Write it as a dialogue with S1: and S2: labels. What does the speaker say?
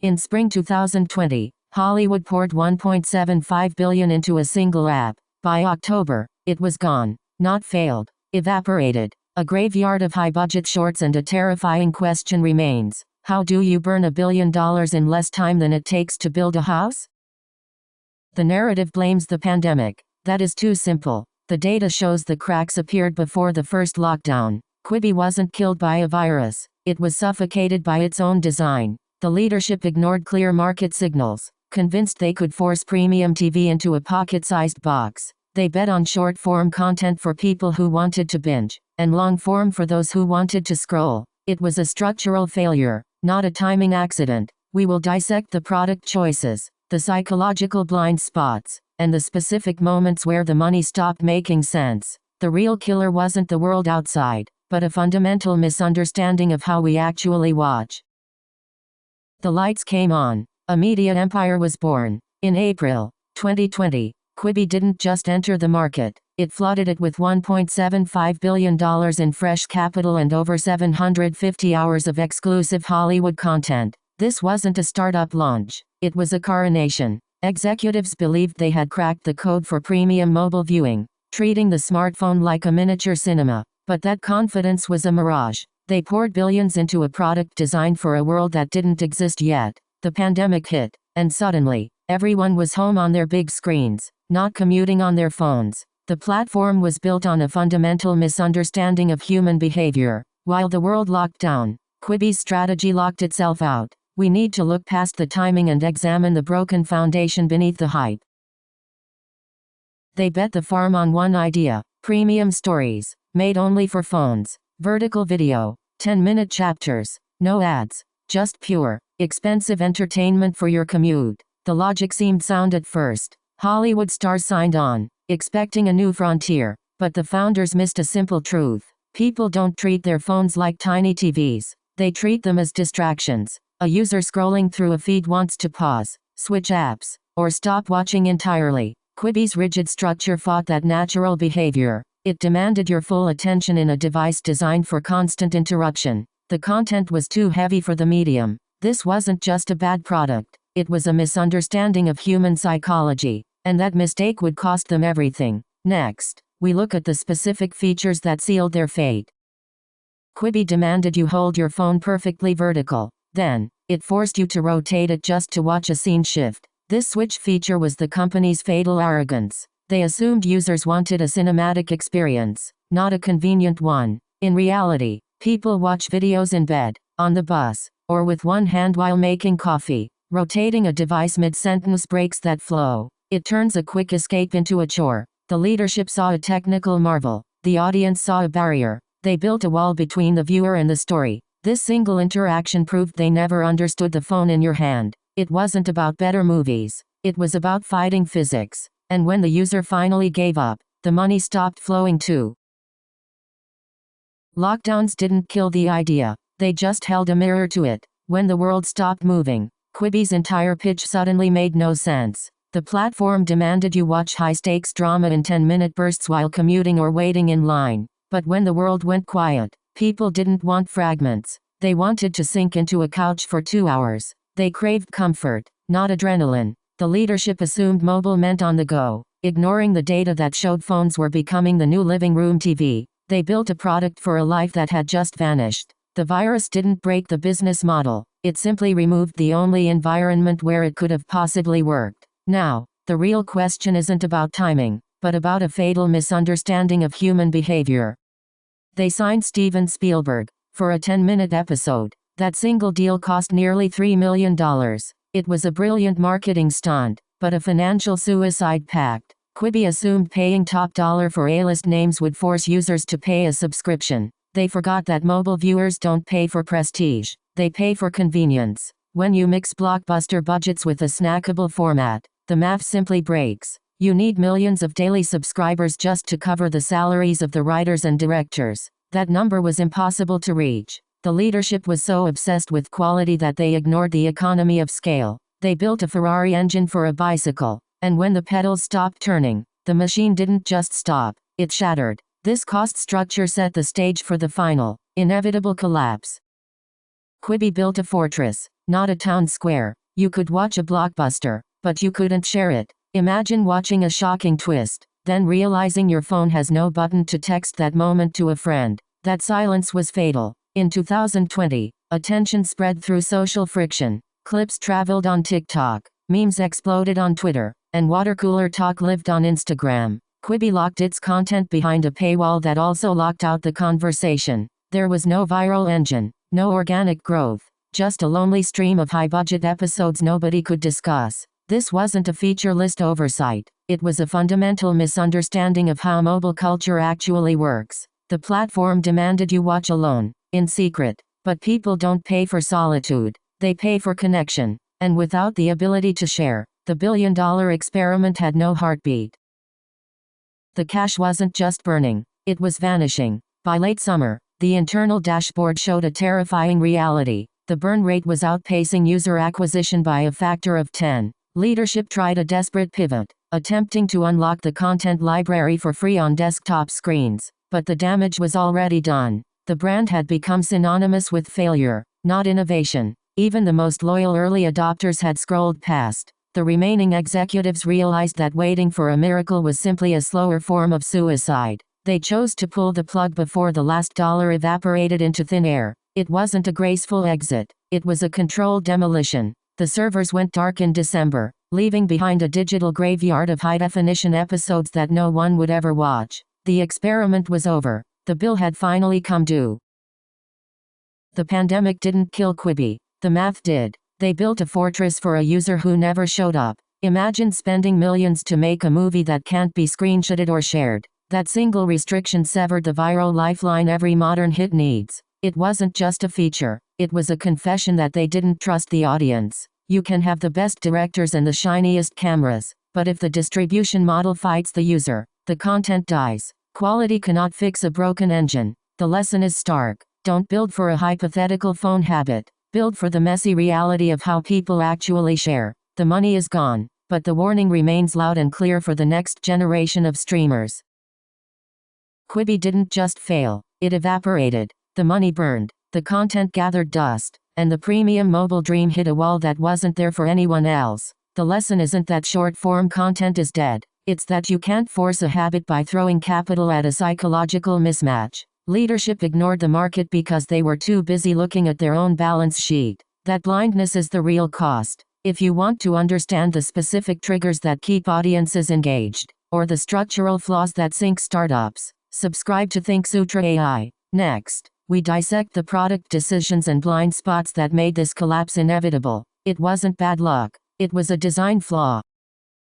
S1: In spring 2020, Hollywood poured $1.75 billion into a single app. By October, it was gone. Not failed. Evaporated. A graveyard of high-budget shorts, and a terrifying question remains. How do you burn $1 billion in less time than it takes to build a house? The narrative blames the pandemic. That is too simple. The data shows the cracks appeared before the first lockdown. Quibi wasn't killed by a virus. It was suffocated by its own design. The leadership ignored clear market signals, convinced they could force premium TV into a pocket-sized box. They bet on short-form content for people who wanted to binge, and long-form for those who wanted to scroll. It was a structural failure, not a timing accident. We will dissect the product choices, the psychological blind spots, and the specific moments where the money stopped making sense. The real killer wasn't the world outside, but a fundamental misunderstanding of how we actually watch. The lights came on. A media empire was born. In April 2020, Quibi didn't just enter the market, it flooded it with $1.75 billion in fresh capital and over 750 hours of exclusive Hollywood content. This wasn't a startup launch, it was a coronation. Executives believed they had cracked the code for premium mobile viewing, treating the smartphone like a miniature cinema. But that confidence was a mirage. They poured billions into a product designed for a world that didn't exist yet. The pandemic hit, and suddenly, everyone was home on their big screens, not commuting on their phones. The platform was built on a fundamental misunderstanding of human behavior. While the world locked down, Quibi's strategy locked itself out. We need to look past the timing and examine the broken foundation beneath the hype. They bet the farm on one idea: premium stories, made only for phones, vertical video, 10-minute chapters, no ads, just pure, expensive entertainment for your commute. The logic seemed sound at first. Hollywood stars signed on, expecting a new frontier, but the founders missed a simple truth. People don't treat their phones like tiny TVs. They treat them as distractions. A user scrolling through a feed wants to pause, switch apps, or stop watching entirely. Quibi's rigid structure fought that natural behavior. It demanded your full attention in a device designed for constant interruption. The content was too heavy for the medium. This wasn't just a bad product, it was a misunderstanding of human psychology, and that mistake would cost them everything. Next, we look at the specific features that sealed their fate. Quibi demanded you hold your phone perfectly vertical. Then, it forced you to rotate it just to watch a scene shift. This switch feature was the company's fatal arrogance. They assumed users wanted a cinematic experience, not a convenient one. In reality, people watch videos in bed, on the bus, or with one hand while making coffee. Rotating a device mid-sentence breaks that flow. It turns a quick escape into a chore. The leadership saw a technical marvel. The audience saw a barrier. They built a wall between the viewer and the story. This single interaction proved they never understood the phone in your hand. It wasn't about better movies. It was about fighting physics. And when the user finally gave up, the money stopped flowing too. Lockdowns didn't kill the idea. They just held a mirror to it. When the world stopped moving, Quibi's entire pitch suddenly made no sense. The platform demanded you watch high-stakes drama in 10-minute bursts while commuting or waiting in line. But when the world went quiet, people didn't want fragments. They wanted to sink into a couch for 2 hours. They craved comfort, not adrenaline. The leadership assumed mobile meant on the go, ignoring the data that showed phones were becoming the new living room TV. They built a product for a life that had just vanished. The virus didn't break the business model. It simply removed the only environment where it could have possibly worked. Now, the real question isn't about timing, but about a fatal misunderstanding of human behavior. They signed Steven Spielberg for a 10-minute episode. That single deal cost nearly $3 million. It was a brilliant marketing stunt, but a financial suicide pact. Quibi assumed paying top dollar for A-list names would force users to pay a subscription. They forgot that mobile viewers don't pay for prestige, they pay for convenience. When you mix blockbuster budgets with a snackable format, the math simply breaks. You need millions of daily subscribers just to cover the salaries of the writers and directors. That number was impossible to reach. The leadership was so obsessed with quality that they ignored the economy of scale. They built a Ferrari engine for a bicycle, and when the pedals stopped turning, the machine didn't just stop, it shattered. This cost structure set the stage for the final, inevitable collapse. Quibi built a fortress, not a town square. You could watch a blockbuster, but you couldn't share it. Imagine watching a shocking twist, then realizing your phone has no button to text that moment to a friend. That silence was fatal. In 2020, attention spread through social friction. Clips traveled on TikTok, memes exploded on Twitter, and watercooler talk lived on Instagram. Quibi locked its content behind a paywall that also locked out the conversation. There was no viral engine, no organic growth, just a lonely stream of high-budget episodes nobody could discuss. This wasn't a feature list oversight. It was a fundamental misunderstanding of how mobile culture actually works. The platform demanded you watch alone, in secret. But people don't pay for solitude. They pay for connection. And without the ability to share, the billion-dollar experiment had no heartbeat. The cash wasn't just burning, it was vanishing. By late summer, the internal dashboard showed a terrifying reality. The burn rate was outpacing user acquisition by a factor of 10. Leadership tried a desperate pivot, attempting to unlock the content library for free on desktop screens. But the damage was already done. The brand had become synonymous with failure, not innovation. Even the most loyal early adopters had scrolled past. The remaining executives realized that waiting for a miracle was simply a slower form of suicide. They chose to pull the plug before the last dollar evaporated into thin air. It wasn't a graceful exit. It was a controlled demolition. The servers went dark in December, leaving behind a digital graveyard of high-definition episodes that no one would ever watch. The experiment was over. The bill had finally come due. The pandemic didn't kill Quibi. The math did. They built a fortress for a user who never showed up. Imagine spending millions to make a movie that can't be screenshotted or shared. That single restriction severed the viral lifeline every modern hit needs. It wasn't just a feature. It was a confession that they didn't trust the audience. You can have the best directors and the shiniest cameras, but if the distribution model fights the user, the content dies. Quality cannot fix a broken engine. The lesson is stark. Don't build for a hypothetical phone habit. Build for the messy reality of how people actually share. The money is gone, but the warning remains loud and clear for the next generation of streamers. Quibi didn't just fail, it evaporated. The money burned, the content gathered dust, and the premium mobile dream hit a wall that wasn't there for anyone else. The lesson isn't that short-form content is dead. It's that you can't force a habit by throwing capital at a psychological mismatch. Leadership ignored the market because they were too busy looking at their own balance sheet. That blindness is the real cost. If you want to understand the specific triggers that keep audiences engaged, or the structural flaws that sink startups, subscribe to Think Sutra AI. Next, we dissect the product decisions and blind spots that made this collapse inevitable. It wasn't bad luck. It was a design flaw.